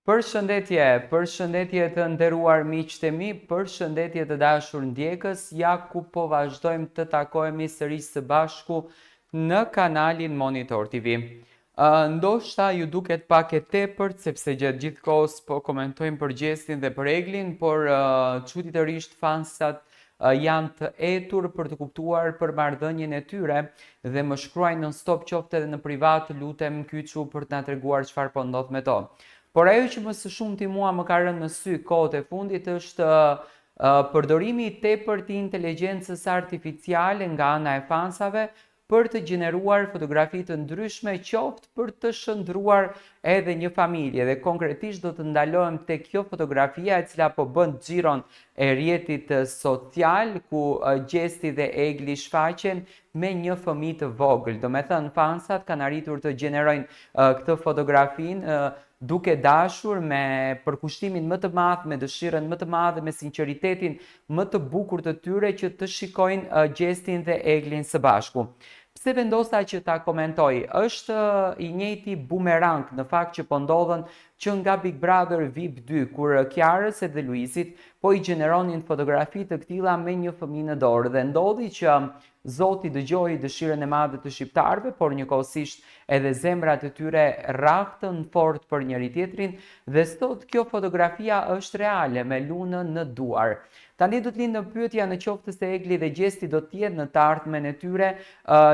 Përshëndetje të nderuar miqtë e mi, përshëndetje të dashur ndjekës, ja ku po vazhdojmë të takohemi sërish së bashku në kanalin Monitor TV. Ndoshta ju duket pak e tepërt, sepse gjatë gjithë kohës po komentojmë për Gjestin dhe për Eglin, por çuditërisht fansat janë të etur për të kuptuar për marrëdhënien e tyre dhe më shkruajnë non-stop, qoftë edhe në privat, lutem kyçu për të na treguar çfarë po ndodh me to. Por ajo që më së shumti mua më ka rënë në sy kohët e fundit është përdorimi i tepërt i inteligjencës artificiale nga ana e fansave për të gjeneruar fotografi të ndryshme, qoftë për të shndruar edhe një familje. Dhe konkretisht do të ndalohem tek kjo fotografia e cila po bën xhiron e rrjetit social, ku Gjesti dhe Egli shfaqen me një fëmijë të vogël. Domethënë fansat kanë arritur të gjenerojnë këtë fotografinë duke dashur, me përkushtimin më të madh, me dëshirën më të madhe, me sinqeritetin më të bukur të tyre që të shikojnë Gjestin dhe Eglin së bashku. Pse vendosa që ta komentoj? Është i njëjti bumerang në fakt që po ndodhen që nga Big Brother VIP 2, kur Kiarës dhe Luisit po i gjeneronin fotografi të këtilla me një fëmijë në dorë, dhe ndodhi që Zoti dëgjoi dëshirën e madhe të shqiptarëve, por njëkohësisht edhe zemrat e tyre rrahtën fort për njëri tjetrin, dhe sot kjo fotografia është reale me lunën në duar. Tani do të lindë pyetja në qoftë se Egli dhe Gjesti do të jenë në të ardhmen e tyre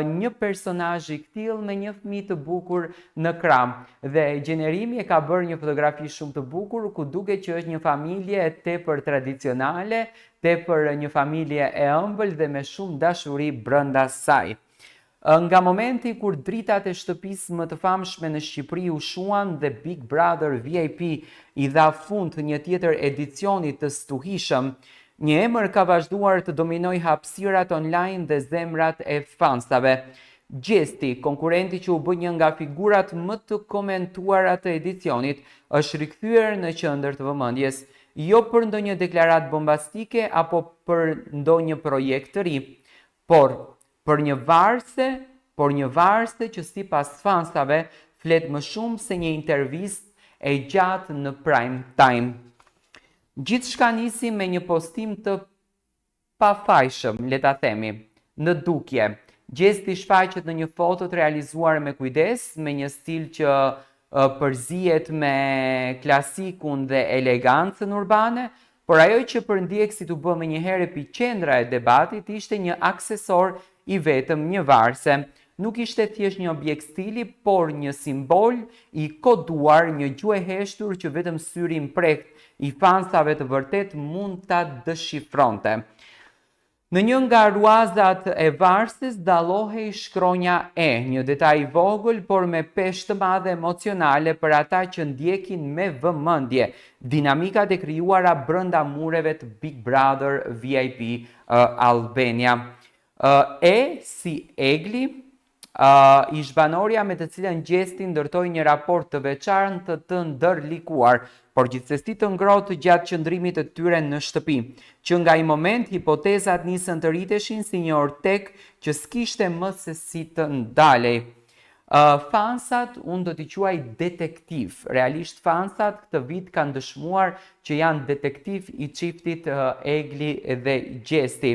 një personazh i tillë me një fëmijë të bukur në krah. Dhe gjenerimi e ka bërë një fotografi shumë të bukur, ku duket që është një familje tepër tradicionale, tepër një familje e ëmbël dhe me shumë dashuri brenda saj. Nga momenti kur dritat e shtëpisë më të famshme në Shqipëri u shuan dhe Big Brother VIP i dha fund një tjetër edicioni të stuhishëm, një emër ka vazhduar të dominoj hapësirat online dhe zemrat e fansave. Gjesti, konkurenti që u bë një nga figurat më të komentuara të edicionit, është rikthyer në qendër të vëmendjes, jo për ndonjë deklaratë bombastike apo për ndonjë projekt të ri, por për një varse që sipas fansave flet më shumë se një intervistë e gjatë në prime time. Gjithçka nisi me një postim të pafajshëm, le ta themi, në dukje. Gjesti shfaqet në një foto të realizuar me kujdes, me një stil që përzihet me klasikun dhe elegancën urbane, por ajo që për ndjekësit u bë menjëherë epiqendra e debatit ishte një aksesor i vetëm, një varse. Nuk ishte thjesht një objekt stili, por një simbol i koduar, një gjuhë e heshtur që vetëm syri mprekt i fansave të vërtet mund ta dëshifronte. Në një nga ruazat e varses dallohej shkronja E, një detaj i vogël por me peshë të madhe emocionale për ata që ndjekin me vëmendje dinamikat e krijuara brenda mureve të Big Brother VIP Albania. E si Egli, ish banorja me të cilën Gjesti ndërtoi një raport të veçantë të ndërlikuar, por gjithsesi të ngrohtë gjatë qëndrimit të tyre në shtëpi, që nga i moment hipotezat nisën të rriteshin si një ortek që s'kishte më se si të ndalej. Fansat, unë do t'i quaj detektiv. Realisht fansat këtë vit kanë dëshmuar që janë detektiv i çiftit Egli dhe Gjesti.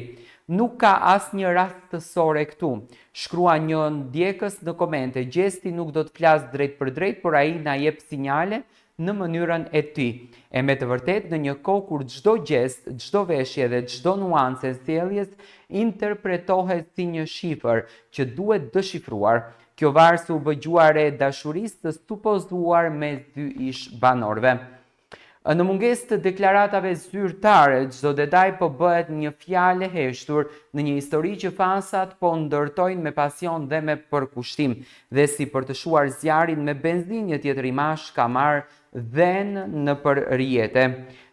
Nuk ka asnjë rastësore këtu, shkrua një ndjekës në komente. Gjesti nuk do të flasë drejt për drejt, por ai na jep sinjale në mënyrën e tij. E me të vërtet, në një kohë kur çdo gest, çdo veshje dhe çdo nuancë e sjelljes interpretohet si një shifër që duhet dëshifruar, kjo varse u bë gjuare e dashurisë të supozuar mes dy ish banorëve. Në mungesë të deklaratave zyrtare, çdo detaj po bëhet një fjalë e heshtur në një histori që fansat po ndërtojnë me pasion dhe me përkushtim, dhe si për të shuar zjarin me benzinë, një tjetër imazh ka marrë dhenë në përrjete.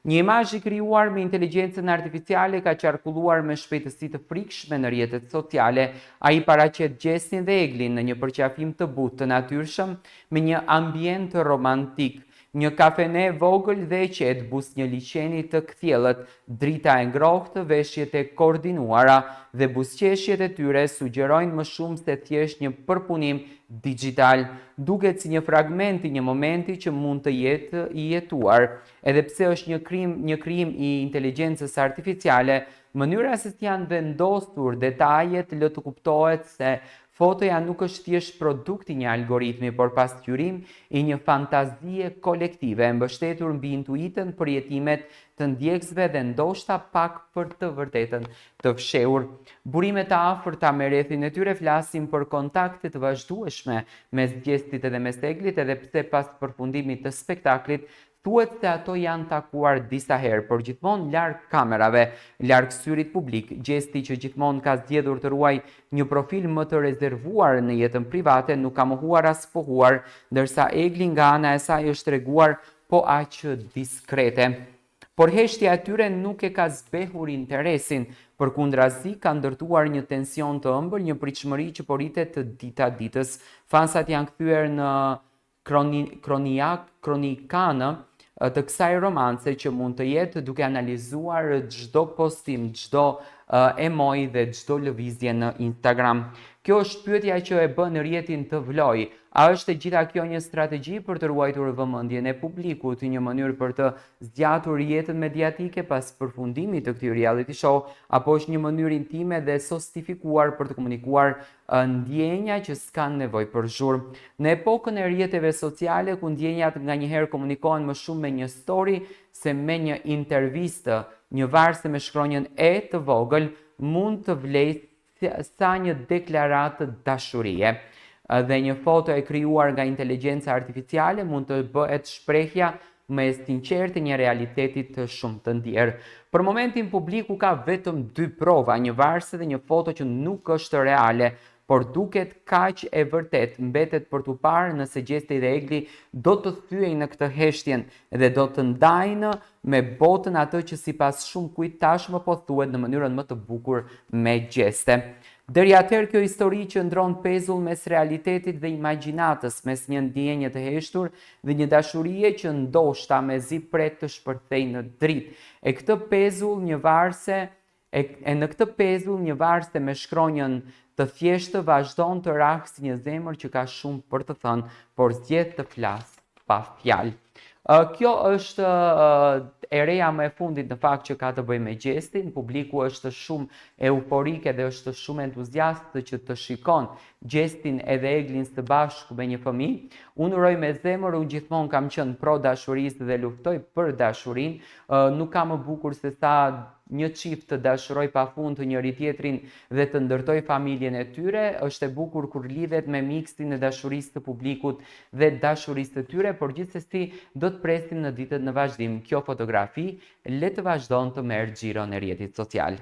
Një imazh i krijuar me inteligjencën artificiale ka qarkulluar me shpejtësi të frikshme në rrjetet sociale. Ai paraqet Gjestin dhe Eglin në një përqafim të butë, të natyrshëm, me një ambient romantik. Një kafene vogël dhe qetë, bus një liqeni të kthjellët, drita e ngrohtë, veshjet e koordinuara dhe busqeshjet e tyre sugjerojnë më shumë se thjesht një përpunim digital, duket si një fragment i një momenti që mund të jetë i jetuar. Edhe pse është një krijim i inteligjencës artificiale, mënyra se si janë vendosur detajet lë të kuptohet se fotoja nuk është thjesht produkt i një algoritmi, por pasqyrim i një fantazie kolektive, mbështetur mbi intuitën, përjetimet të ndjekësve dhe ndoshta pak për të vërtetën të fshehur. Burimet të afërta me rrethin e tyre flasin për kontakte të vazhdueshme mes gjestit edhe mes eglit, edhe pse pas përfundimit të spektaklit thuhet se ato janë takuar disa herë, por gjithmonë larg kamerave, larg syrit publik. Gjesti që gjithmonë ka zgjedhur të ruaj një profil më të rezervuar në jetën private nuk ka mohuar as pohuar, ndërsa egli nga ana e saj është treguar po aq diskrete. Por heshtja e tyre nuk e ka zbehur interesin, përkundrazi ka ndërtuar një tension të ëmbël, një pritshmëri që po rritet dita ditës. Fansat janë kthyer në kronikanë të kësaj romance që mund të jetë duke analizuar çdo postim, çdo emoj dhe çdo lëvizje në Instagram. Kjo është pyetja që e bën rrjetin të vlojë. A është e gjitha kjo një strategji për të ruajtur vëmendjen e publikut, një mënyrë për të zgjatur jetën mediatike pas përfundimit të këtij reality show, apo është një mënyrë intime dhe sofistifikuar për të komunikuar ndjenja që s'kan nevojë për zhurmë? Në epokën e rrjeteve sociale, ku ndjenjat nganjëherë komunikohen më shumë me një story se me një intervistë, një varse me shkronjën E të vogël mund të vlejë sa një deklaratë dashurie. Dhe një foto e krijuar nga inteligjenca artificiale mund të bëhet shprehja më e sinqertë e një realiteti të shumë të ndjerë. Për momentin publiku ka vetëm dy prova, një varse dhe një foto që nuk është reale, por duket kaq e vërtet, mbetet për t'u parë nëse Gjesti dhe Egli do të thyejnë në këtë heshtjen dhe do të ndajnë me botën atë që sipas shumë kujt tashmë po thuhet në mënyrën më të bukur me gjeste. Deri atëherë kjo histori që ndron pezull mes realitetit dhe imagjinatës, mes një ndjenje të heshtur dhe një dashurie që ndoshta mezi pret të shpërthejë në dritë. Në këtë pezull një varse me shkronjën të thjeshtë vazhdon të rrahë si një zemër që ka shumë për të thënë, por zgjedh të flasë pa fjalë. Kjo është e reja më e fundit në fakt që ka të bëjë me Gjestin. Publiku është shumë euforike dhe është shumë entuziast që të shikon Gjestin edhe Eglin së bashku me një fëmijë. Unë uroj me zemër, unë gjithmonë kam qenë pro dashurisë dhe luftoj për dashurinë. Nuk ka më bukur se sa një çift të dashuroj pafund të njëri tjetrin dhe të ndërtoj familjen e tyre. Është e bukur kur lidhet me miksin e dashurisë të publikut dhe dashurisë të tyre, por gjithsesi do të presim në ditët në vazhdim. Kjo fotografi le të vazhdon të merr xhiron e rrjetit social.